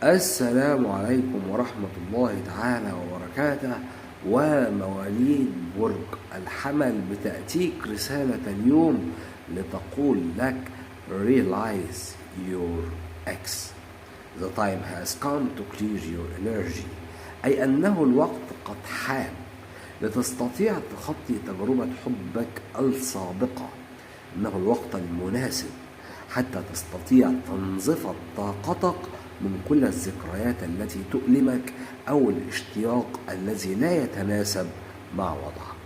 السلام عليكم ورحمة الله تعالى وبركاته. ومواليد برج الحمل بتأتيك رسالة اليوم لتقول لك realize your X. The time has come to clear your energy. أي أنه الوقت قد حان لتستطيع تخطي تجربة حبك السابقة. إنه الوقت المناسب حتى تستطيع تنظيف طاقتك من كل الذكريات التي تؤلمك أو الاشتياق الذي لا يتناسب مع وضعك.